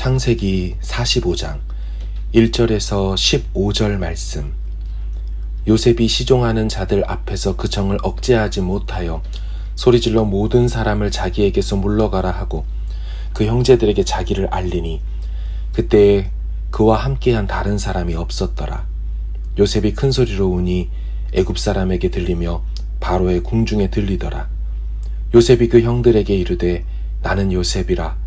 창세기 45장 1절에서 15절 말씀. 요셉이 시종하는 자들 앞에서 그 정을 억제하지 못하여 소리질러 모든 사람을 자기에게서 물러가라 하고 그 형제들에게 자기를 알리니 그때에 그와 함께한 다른 사람이 없었더라. 요셉이 큰 소리로 우니 애굽 사람에게 들리며 바로의 궁중에 들리더라. 요셉이 그 형들에게 이르되 나는 요셉이라.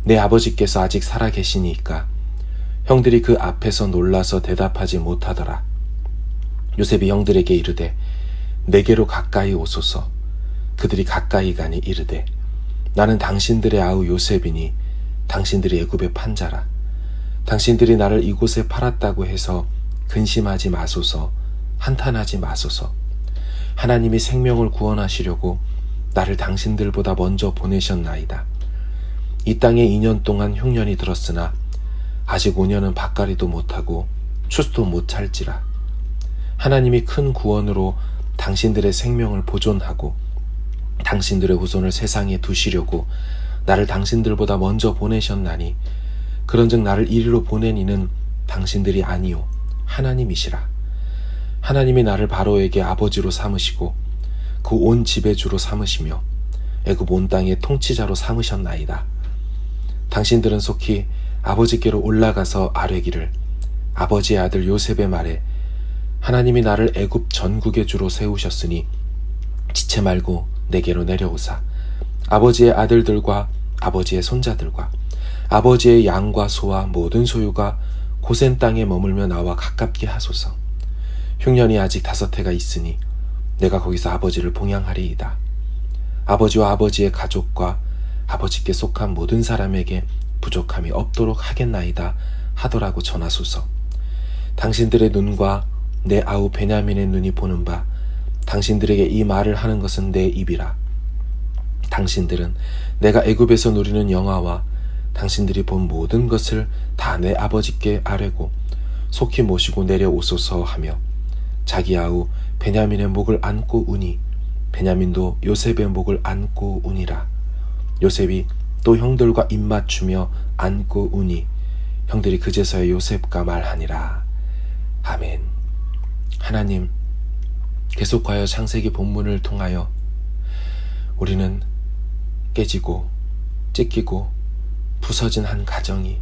내 아버지께서 아직 살아 계시니까. 형들이 그 앞에서 놀라서 대답하지 못하더라. 요셉이 형들에게 이르되 내게로 가까이 오소서. 그들이 가까이 가니 이르되 나는 당신들의 아우 요셉이니 당신들이 애굽의 판자라. 당신들이 나를 이곳에 팔았다고 해서 근심하지 마소서. 한탄하지 마소서. 하나님이 생명을 구원하시려고 나를 당신들보다 먼저 보내셨나이다. 이 땅에 2년 동안 흉년이 들었으나 아직 5년은 밭갈이도 못하고 추수도 못할지라. 하나님이 큰 구원으로 당신들의 생명을 보존하고 당신들의 후손을 세상에 두시려고 나를 당신들보다 먼저 보내셨나니 그런즉 나를 이리로 보낸 이는 당신들이 아니요 하나님이시라. 하나님이 나를 바로에게 아버지로 삼으시고 그 온 집의 주로 삼으시며 애굽 온 땅의 통치자로 삼으셨나이다. 당신들은 속히 아버지께로 올라가서 아뢰기를 아버지의 아들 요셉의 말에 하나님이 나를 애굽 전국의 주로 세우셨으니 지체 말고 내게로 내려오사 아버지의 아들들과 아버지의 손자들과 아버지의 양과 소와 모든 소유가 고센 땅에 머물며 나와 가깝게 하소서. 흉년이 아직 5해가 있으니 내가 거기서 아버지를 봉양하리이다. 아버지와 아버지의 가족과 아버지께 속한 모든 사람에게 부족함이 없도록 하겠나이다 하더라고 전하소서. 당신들의 눈과 내 아우 베냐민의 눈이 보는 바 당신들에게 이 말을 하는 것은 내 입이라. 당신들은 내가 애굽에서 누리는 영화와 당신들이 본 모든 것을 다 내 아버지께 아뢰고 속히 모시고 내려오소서 하며 자기 아우 베냐민의 목을 안고 우니 베냐민도 요셉의 목을 안고 우니라. 요셉이 또 형들과 입맞추며 안고 우니 형들이 그제서야 요셉과 말하니라. 아멘. 하나님, 계속하여 창세기 본문을 통하여 우리는 깨지고 찢기고 부서진 한 가정이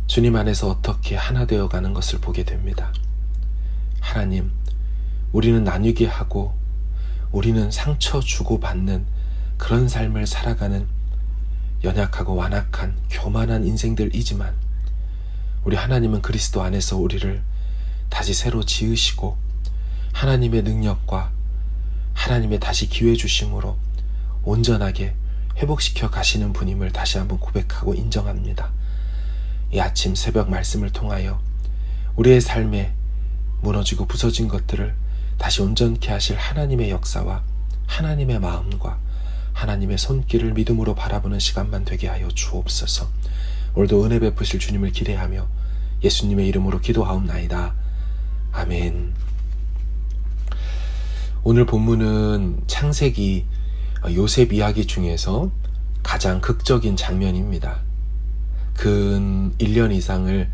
주님 안에서 어떻게 하나 되어가는 것을 보게 됩니다. 하나님, 우리는 나뉘게 하고 우리는 상처 주고받는 그런 삶을 살아가는 연약하고 완악한 교만한 인생들이지만 우리 하나님은 그리스도 안에서 우리를 다시 새로 지으시고 하나님의 능력과 하나님의 다시 기회 주심으로 온전하게 회복시켜 가시는 분임을 다시 한번 고백하고 인정합니다. 이 아침 새벽 말씀을 통하여 우리의 삶에 무너지고 부서진 것들을 다시 온전케 하실 하나님의 역사와 하나님의 마음과 하나님의 손길을 믿음으로 바라보는 시간만 되게 하여 주옵소서. 오늘도 은혜 베푸실 주님을 기대하며 예수님의 이름으로 기도하옵나이다. 아멘. 오늘 본문은 창세기 요셉 이야기 중에서 가장 극적인 장면입니다. 근 1년 이상을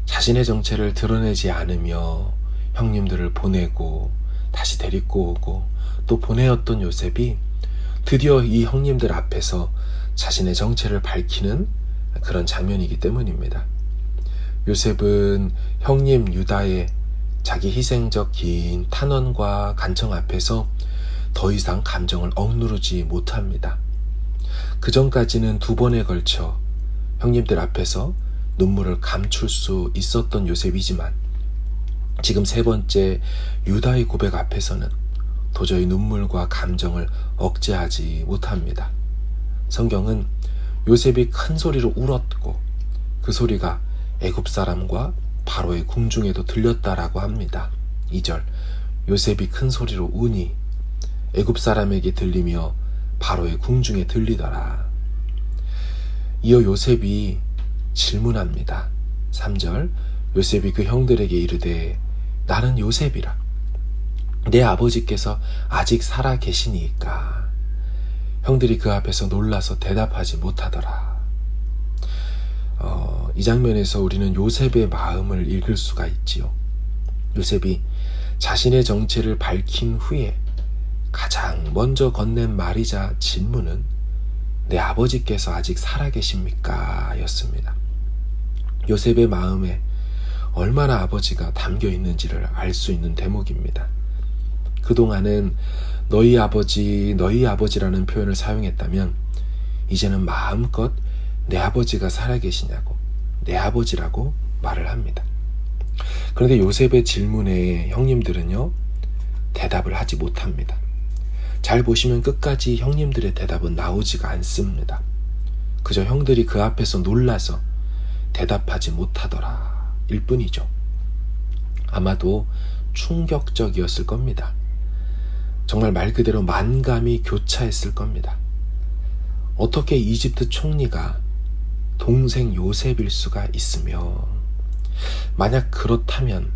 자신의 정체를 드러내지 않으며 형님들을 보내고 다시 데리고 오고 또 보내었던 요셉이 드디어 이 형님들 앞에서 자신의 정체를 밝히는 그런 장면이기 때문입니다. 요셉은 형님 유다의 자기 희생적 긴 탄원과 간청 앞에서 더 이상 감정을 억누르지 못합니다. 그 전까지는 2번에 걸쳐 형님들 앞에서 눈물을 감출 수 있었던 요셉이지만 지금 3번째 유다의 고백 앞에서는 도저히 눈물과 감정을 억제하지 못합니다. 성경은 요셉이 큰 소리로 울었고 그 소리가 애굽 사람과 바로의 궁중에도 들렸다라고 합니다. 2절 요셉이 큰 소리로 우니 애굽 사람에게 들리며 바로의 궁중에 들리더라. 이어 요셉이 질문합니다. 3절 요셉이 그 형들에게 이르되 나는 요셉이라. 내 아버지께서 아직 살아 계시니까. 형들이 그 앞에서 놀라서 대답하지 못하더라. 이 장면에서 우리는 요셉의 마음을 읽을 수가 있지요. 요셉이 자신의 정체를 밝힌 후에 가장 먼저 건넨 말이자 질문은 내 아버지께서 아직 살아계십니까? 였습니다. 요셉의 마음에 얼마나 아버지가 담겨 있는지를 알 수 있는 대목입니다. 그동안은 너희 아버지라는 표현을 사용했다면 이제는 마음껏 내 아버지가 살아계시냐고 내 아버지라고 말을 합니다. 그런데 요셉의 질문에 형님들은요, 대답을 하지 못합니다. 잘 보시면 끝까지 형님들의 대답은 나오지가 않습니다. 그저 형들이 그 앞에서 놀라서 대답하지 못하더라 일 뿐이죠. 아마도 충격적이었을 겁니다. 정말 말 그대로 만감이 교차했을 겁니다. 어떻게 이집트 총리가 동생 요셉일 수가 있으며, 만약 그렇다면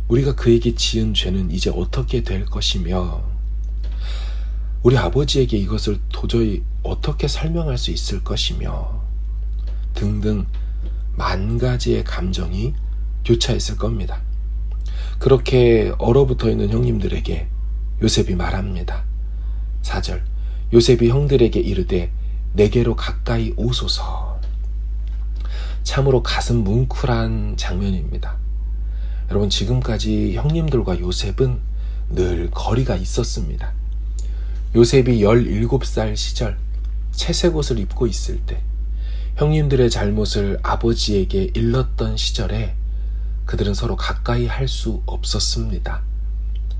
우리가 그에게 지은 죄는 이제 어떻게 될 것이며, 우리 아버지에게 이것을 도저히 어떻게 설명할 수 있을 것이며 등등 만 가지의 감정이 교차했을 겁니다. 그렇게 얼어붙어 있는 형님들에게 요셉이 말합니다. 4절, 요셉이 형들에게 이르되 내게로 가까이 오소서. 참으로 가슴 뭉클한 장면입니다. 여러분, 지금까지 형님들과 요셉은 늘 거리가 있었습니다. 요셉이 17살 시절 채색 옷을 입고 있을 때, 형님들의 잘못을 아버지에게 일렀던 시절에 그들은 서로 가까이 할 수 없었습니다.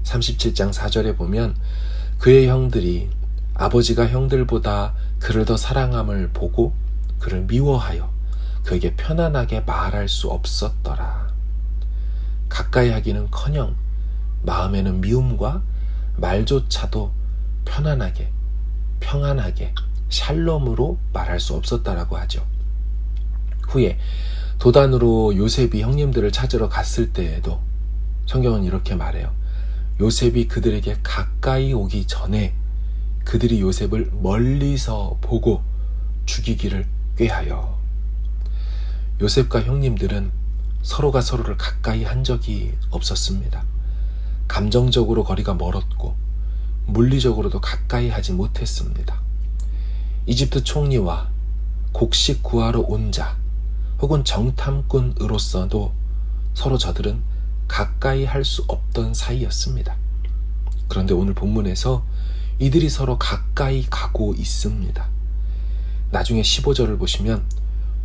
37장 4절에 보면 그의 형들이 아버지가 형들보다 그를 더 사랑함을 보고 그를 미워하여 그에게 편안하게 말할 수 없었더라. 가까이 하기는커녕 마음에는 미움과 말조차도 편안하게, 평안하게, 샬롬으로 말할 수 없었다라고 하죠. 후에 도단으로 요셉이 형님들을 찾으러 갔을 때에도 성경은 이렇게 말해요. 요셉이 그들에게 가까이 오기 전에 그들이 요셉을 멀리서 보고 죽이기를 꾀하여. 요셉과 형님들은 서로가 서로를 가까이 한 적이 없었습니다. 감정적으로 거리가 멀었고 물리적으로도 가까이 하지 못했습니다. 이집트 총리와 곡식 구하러 온 자 혹은 정탐꾼으로서도 서로 저들은 가까이 할 수 없던 사이였습니다. 그런데 오늘 본문에서 이들이 서로 가까이 가고 있습니다. 나중에 15절을 보시면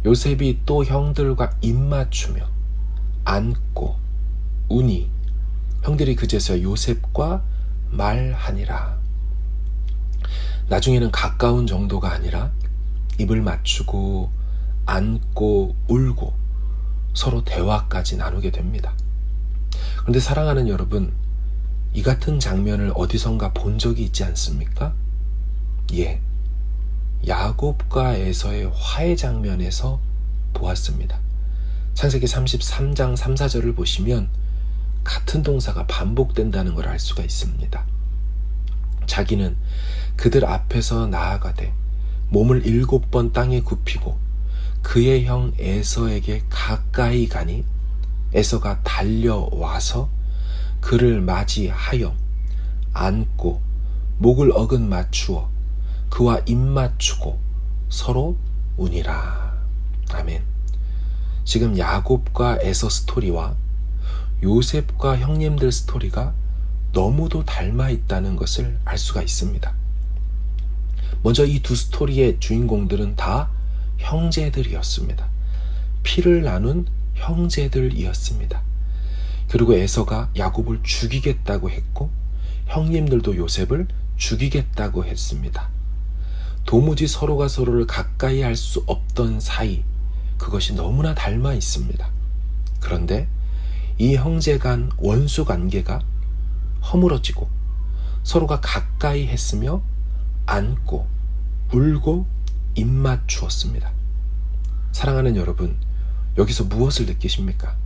요셉이 또 형들과 입맞추며 안고 우니 형들이 그제서야 요셉과 말하니라. 나중에는 가까운 정도가 아니라 입을 맞추고 안고 울고 서로 대화까지 나누게 됩니다. 그런데 사랑하는 여러분, 이 같은 장면을 어디선가 본 적이 있지 않습니까? 예, 야곱과 에서의 화해 장면에서 보았습니다. 창세기 33장 3, 4절을 보시면 같은 동사가 반복된다는 걸 알 수가 있습니다. 자기는 그들 앞에서 나아가되 몸을 7번 땅에 굽히고 그의 형 에서에게 가까이 가니 에서가 달려와서 그를 맞이하여 안고 목을 어긋 맞추어 그와 입 맞추고 서로 우니라. 아멘. 지금 야곱과 에서 스토리와 요셉과 형님들 스토리가 너무도 닮아 있다는 것을 알 수가 있습니다. 먼저 이 두 스토리의 주인공들은 다 형제들이었습니다. 피를 나눈 형제들이었습니다. 그리고 에서가 야곱을 죽이겠다고 했고 형님들도 요셉을 죽이겠다고 했습니다. 도무지 서로가 서로를 가까이 할 수 없던 사이, 그것이 너무나 닮아 있습니다. 그런데 이 형제 간 원수 관계가 허물어지고 서로가 가까이 했으며 안고 울고 입맞추었습니다. 사랑하는 여러분, 여기서 무엇을 느끼십니까?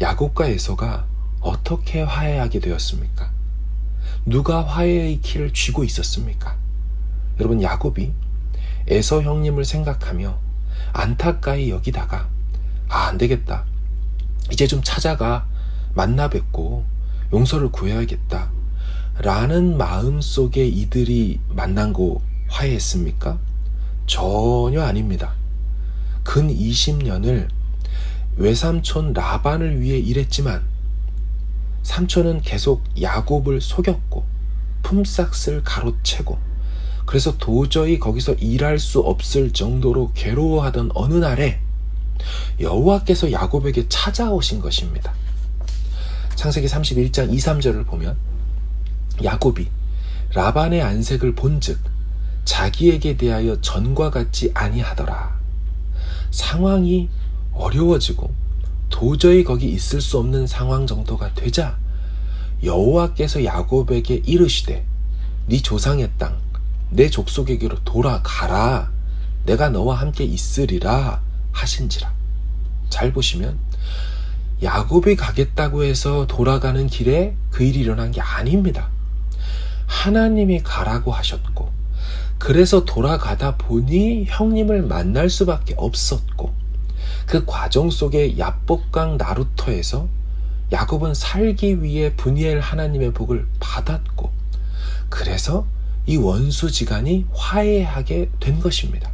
야곱과 에서가 어떻게 화해하게 되었습니까? 누가 화해의 키를 쥐고 있었습니까? 여러분, 야곱이 에서 형님을 생각하며 안타까이 여기다가 안 되겠다. 이제 좀 찾아가 만나 뵙고 용서를 구해야겠다. 라는 마음 속에 이들이 만나고 화해했습니까? 전혀 아닙니다. 근 20년을 외삼촌 라반을 위해 일했지만 삼촌은 계속 야곱을 속였고 품삯을 가로채고, 그래서 도저히 거기서 일할 수 없을 정도로 괴로워하던 어느 날에 여호와께서 야곱에게 찾아오신 것입니다. 창세기 31장 2, 3절을 보면 야곱이 라반의 안색을 본즉 자기에게 대하여 전과 같지 아니하더라. 상황이 어려워지고 도저히 거기 있을 수 없는 상황 정도가 되자 여호와께서 야곱에게 이르시되 네 조상의 땅 내 족속에게로 돌아가라. 내가 너와 함께 있으리라 하신지라. 잘 보시면 야곱이 가겠다고 해서 돌아가는 길에 그 일이 일어난 게 아닙니다. 하나님이 가라고 하셨고, 그래서 돌아가다 보니 형님을 만날 수밖에 없었고, 그 과정 속에 야복강 나루터에서 야곱은 살기 위해 분이엘 하나님의 복을 받았고, 그래서 이 원수지간이 화해하게 된 것입니다.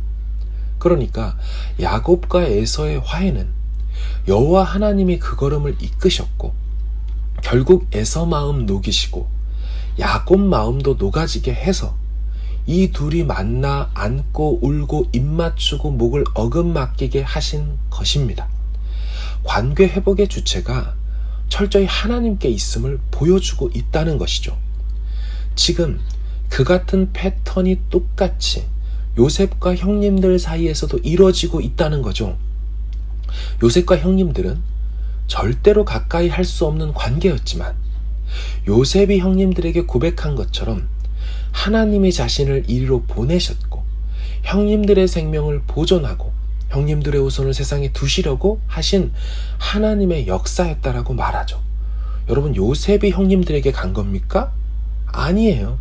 그러니까 야곱과 에서의 화해는 여호와 하나님이 그 걸음을 이끄셨고, 결국 에서 마음 녹이시고 야곱 마음도 녹아지게 해서 이 둘이 만나 안고 울고 입맞추고 목을 어긋맡기게 하신 것입니다. 관계 회복의 주체가 철저히 하나님께 있음을 보여주고 있다는 것이죠. 지금 그 같은 패턴이 똑같이 요셉과 형님들 사이에서도 이루어지고 있다는 거죠. 요셉과 형님들은 절대로 가까이 할 수 없는 관계였지만 요셉이 형님들에게 고백한 것처럼 하나님이 자신을 이리로 보내셨고 형님들의 생명을 보존하고 형님들의 후손을 세상에 두시려고 하신 하나님의 역사였다라고 말하죠. 여러분, 요셉이 형님들에게 간 겁니까? 아니에요.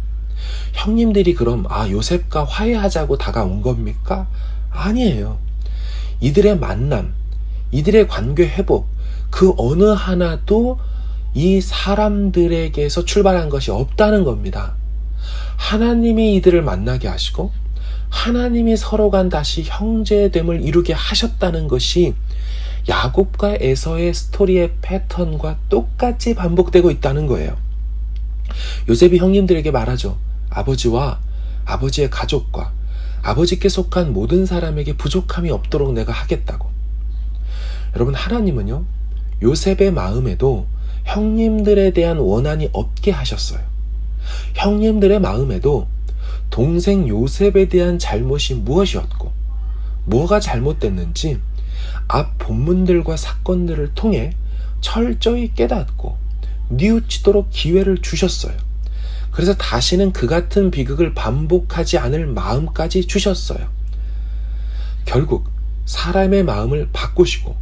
형님들이 그럼 요셉과 화해하자고 다가온 겁니까? 아니에요. 이들의 만남, 이들의 관계 회복, 그 어느 하나도 이 사람들에게서 출발한 것이 없다는 겁니다. 하나님이 이들을 만나게 하시고 하나님이 서로 간 다시 형제됨을 이루게 하셨다는 것이 야곱과 에서의 스토리의 패턴과 똑같이 반복되고 있다는 거예요. 요셉이 형님들에게 말하죠. 아버지와 아버지의 가족과 아버지께 속한 모든 사람에게 부족함이 없도록 내가 하겠다고. 여러분, 하나님은요, 요셉의 마음에도 형님들에 대한 원한이 없게 하셨어요. 형님들의 마음에도 동생 요셉에 대한 잘못이 무엇이었고 뭐가 잘못됐는지 앞 본문들과 사건들을 통해 철저히 깨닫고 뉘우치도록 기회를 주셨어요. 그래서 다시는 그 같은 비극을 반복하지 않을 마음까지 주셨어요. 결국 사람의 마음을 바꾸시고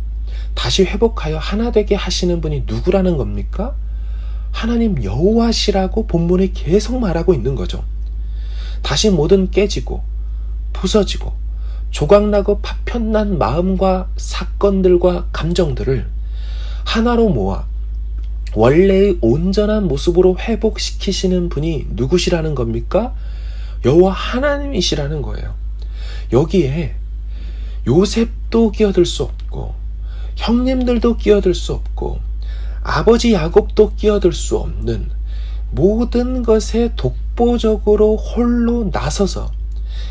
다시 회복하여 하나 되게 하시는 분이 누구라는 겁니까? 하나님 여호와시라고 본문에 계속 말하고 있는 거죠. 다시 모든 깨지고 부서지고 조각나고 파편난 마음과 사건들과 감정들을 하나로 모아 원래의 온전한 모습으로 회복시키시는 분이 누구시라는 겁니까? 여호와 하나님이시라는 거예요. 여기에 요셉도 끼어들 수 없고 형님들도 끼어들 수 없고 아버지 야곱도 끼어들 수 없는 모든 것에 독보적으로 홀로 나서서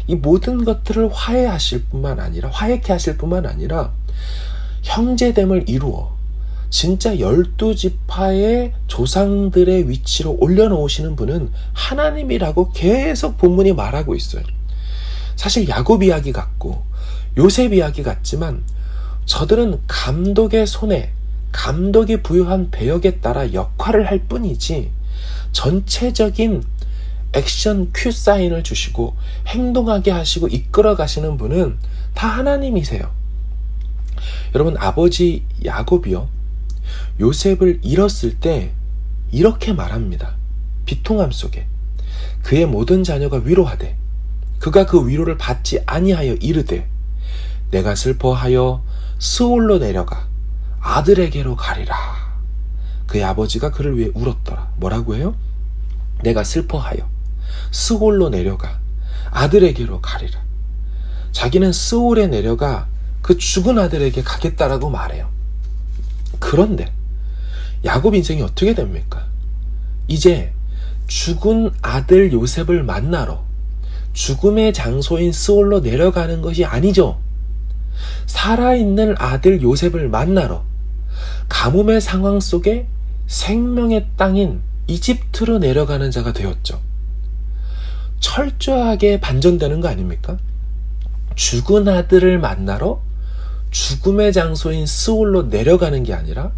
이 모든 것들을 화해케 하실 뿐만 아니라 형제됨을 이루어 진짜 12지파의 조상들의 위치로 올려놓으시는 분은 하나님이라고 계속 본문이 말하고 있어요. 사실 야곱 이야기 같고 요셉 이야기 같지만 저들은 감독의 손에, 감독이 부여한 배역에 따라 역할을 할 뿐이지 전체적인 액션 큐 사인을 주시고 행동하게 하시고 이끌어 가시는 분은 다 하나님이세요. 여러분, 아버지 야곱이요, 요셉을 잃었을 때 이렇게 말합니다. 비통함 속에 그의 모든 자녀가 위로하되 그가 그 위로를 받지 아니하여 이르되 내가 슬퍼하여 스올로 내려가 아들에게로 가리라. 그의 아버지가 그를 위해 울었더라. 뭐라고 해요? 내가 슬퍼하여 스올로 내려가 아들에게로 가리라. 자기는 스올에 내려가 그 죽은 아들에게 가겠다라고 말해요. 그런데 야곱 인생이 어떻게 됩니까? 이제 죽은 아들 요셉을 만나러 죽음의 장소인 스올로 내려가는 것이 아니죠. 살아있는 아들 요셉을 만나러 가뭄의 상황 속에 생명의 땅인 이집트로 내려가는 자가 되었죠. 철저하게 반전되는 거 아닙니까? 죽은 아들을 만나러 죽음의 장소인 스올로 내려가는 게 아니라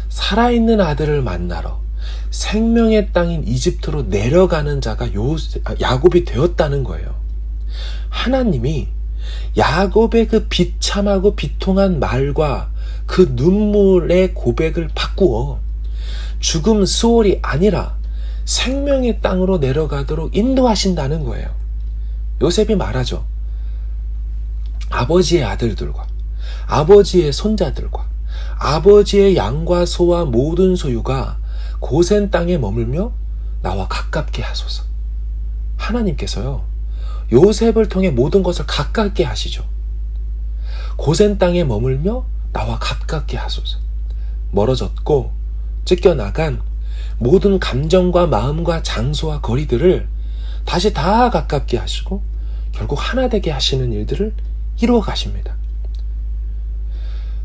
살아있는 아들을 만나러 생명의 땅인 이집트로 내려가는 자가 야곱이 되었다는 거예요. 하나님이 야곱의 그 비참하고 비통한 말과 그 눈물의 고백을 바꾸어 죽음 스올이 아니라 생명의 땅으로 내려가도록 인도하신다는 거예요. 요셉이 말하죠. 아버지의 아들들과 아버지의 손자들과 아버지의 양과 소와 모든 소유가 고센 땅에 머물며 나와 가깝게 하소서. 하나님께서요, 요셉을 통해 모든 것을 가깝게 하시죠. 고센 땅에 머물며 나와 가깝게 하소서. 멀어졌고 찢겨나간 모든 감정과 마음과 장소와 거리들을 다시 다 가깝게 하시고 결국 하나 되게 하시는 일들을 이루어 가십니다.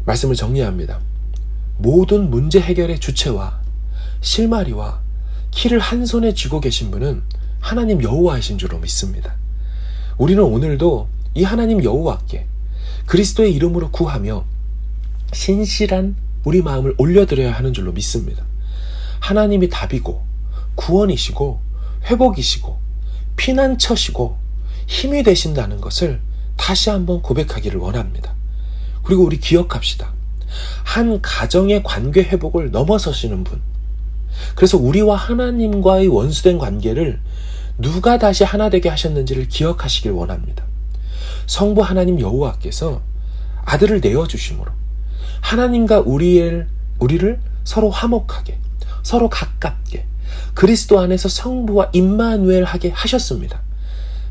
말씀을 정리합니다. 모든 문제 해결의 주체와 실마리와 키를 한 손에 쥐고 계신 분은 하나님 여호와이신 줄로 믿습니다. 우리는 오늘도 이 하나님 여호와께 그리스도의 이름으로 구하며 신실한 우리 마음을 올려드려야 하는 줄로 믿습니다. 하나님이 답이고 구원이시고 회복이시고 피난처시고 힘이 되신다는 것을 다시 한번 고백하기를 원합니다. 그리고 우리 기억합시다. 한 가정의 관계 회복을 넘어서시는 분. 그래서 우리와 하나님과의 원수된 관계를 누가 다시 하나 되게 하셨는지를 기억하시길 원합니다. 성부 하나님 여호와께서 아들을 내어주심으로 하나님과 우리를 서로 화목하게, 서로 가깝게 그리스도 안에서 성부와 임마누엘 하게 하셨습니다.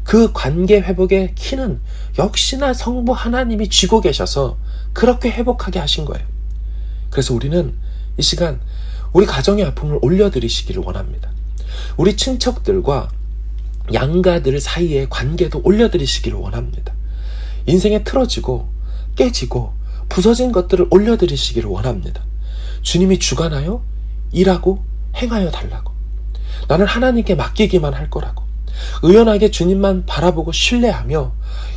그 관계 회복의 키는 역시나 성부 하나님이 쥐고 계셔서 그렇게 회복하게 하신 거예요. 그래서 우리는 이 시간 우리 가정의 아픔을 올려드리시기를 원합니다. 우리 친척들과 양가들 사이의 관계도 올려드리시기를 원합니다. 인생에 틀어지고 깨지고 부서진 것들을 올려드리시기를 원합니다. 주님이 주관하여 일하고 행하여 달라고. 나는 하나님께 맡기기만 할 거라고. 의연하게 주님만 바라보고 신뢰하며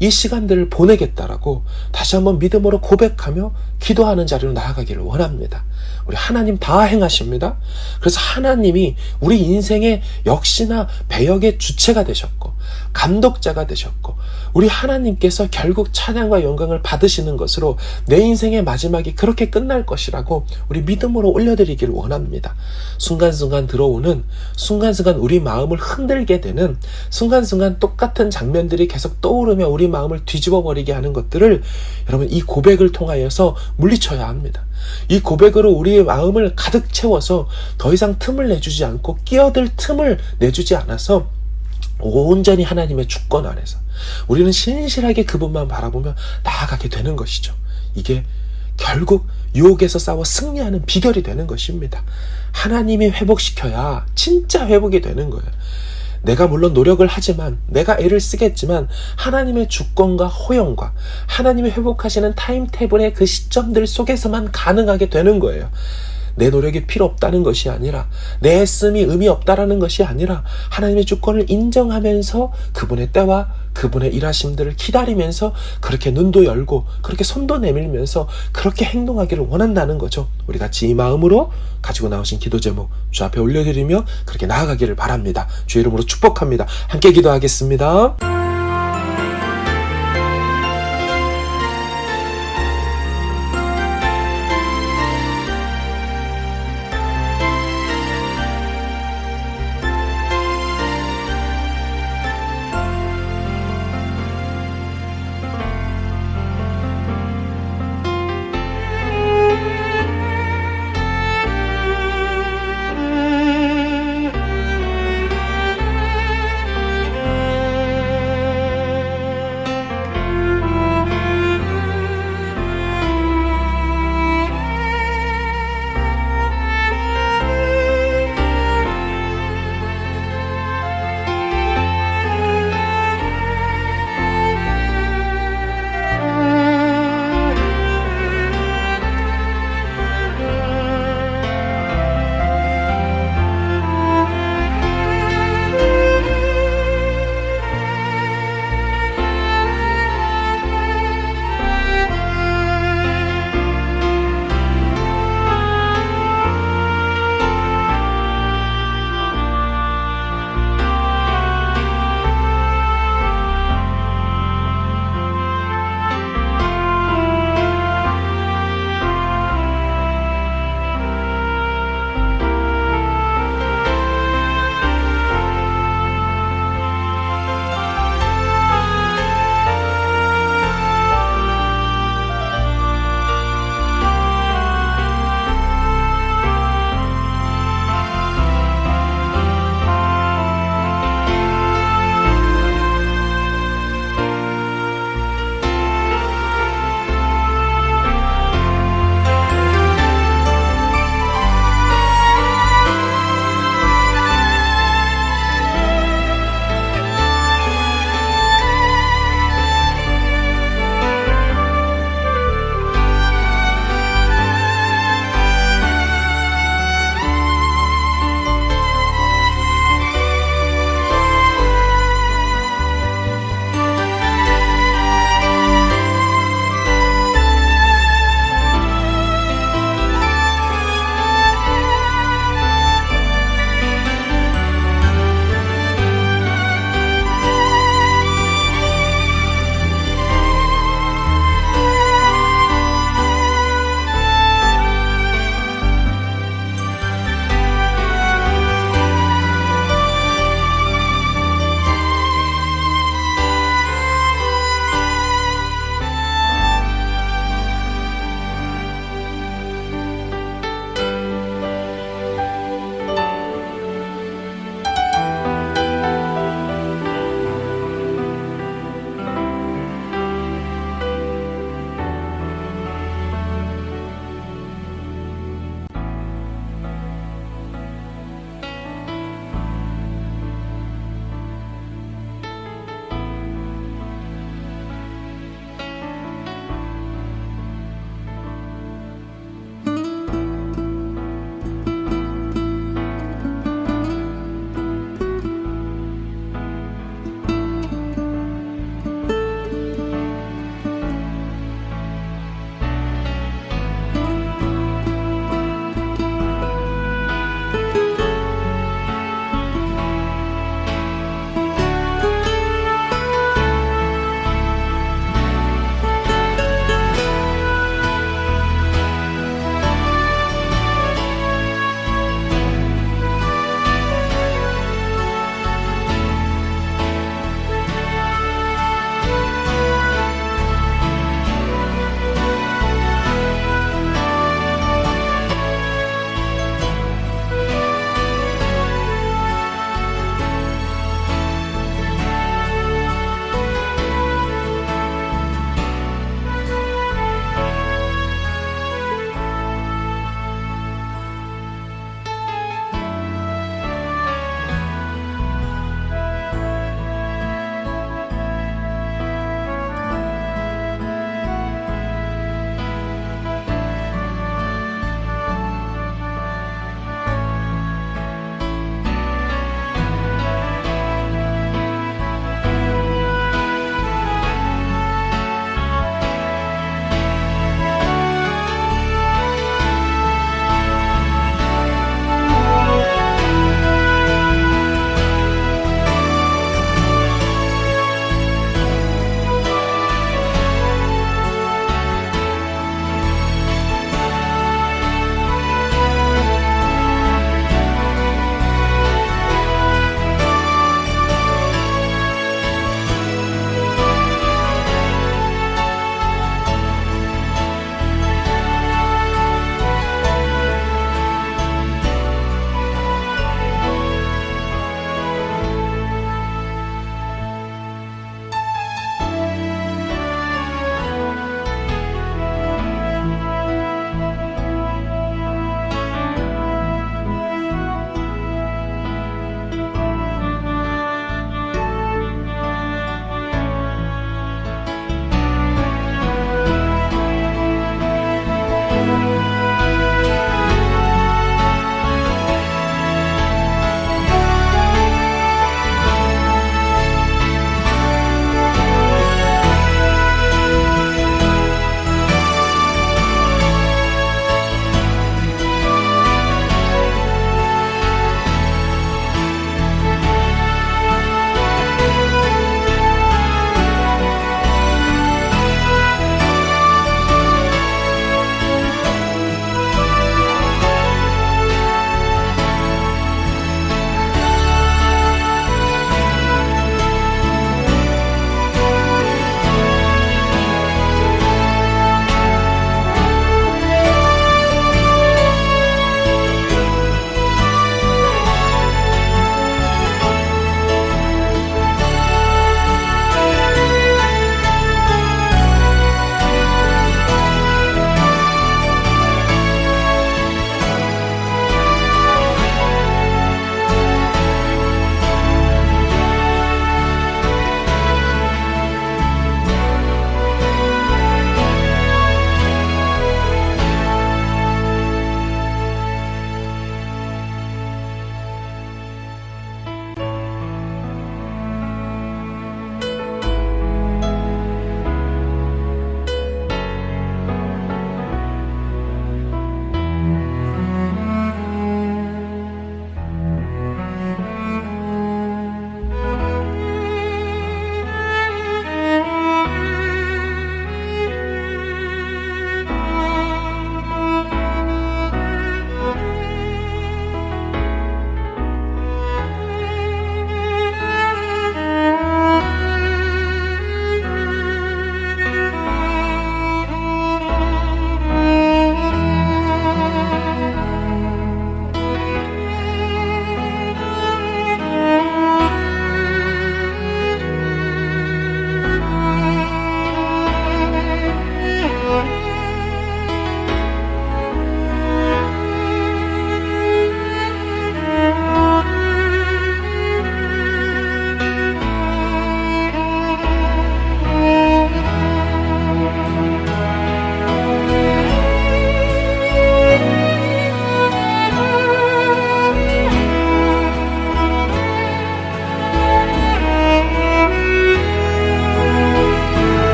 이 시간들을 보내겠다라고 다시 한번 믿음으로 고백하며 기도하는 자리로 나아가기를 원합니다. 우리 하나님 다 행하십니다. 그래서 하나님이 우리 인생의 역시나 배역의 주체가 되셨고 감독자가 되셨고 우리 하나님께서 결국 찬양과 영광을 받으시는 것으로 내 인생의 마지막이 그렇게 끝날 것이라고 우리 믿음으로 올려드리기를 원합니다. 순간순간 들어오는 순간순간 우리 마음을 흔들게 되는 순간순간 똑같은 장면들이 계속 떠오르며 우리 마음을 뒤집어 버리게 하는 것들을 여러분 이 고백을 통하여서 물리쳐야 합니다. 이 고백으로 우리의 마음을 가득 채워서 더 이상 틈을 내주지 않고 끼어들 틈을 내주지 않아서 온전히 하나님의 주권 안에서 우리는 신실하게 그분만 바라보며 나아가게 되는 것이죠. 이게 결국 유혹에서 싸워 승리하는 비결이 되는 것입니다. 하나님이 회복시켜야 진짜 회복이 되는 거예요. 내가 물론 노력을 하지만 내가 애를 쓰겠지만 하나님의 주권과 허용과 하나님이 회복하시는 타임테이블의 그 시점들 속에서만 가능하게 되는 거예요. 내 노력이 필요 없다는 것이 아니라 내 애씀이 의미 없다라는 것이 아니라 하나님의 주권을 인정하면서 그분의 때와 그분의 일하심들을 기다리면서 그렇게 눈도 열고 그렇게 손도 내밀면서 그렇게 행동하기를 원한다는 거죠. 우리 같이 이 마음으로 가지고 나오신 기도 제목 주 앞에 올려드리며 그렇게 나아가기를 바랍니다. 주의 이름으로 축복합니다. 함께 기도하겠습니다.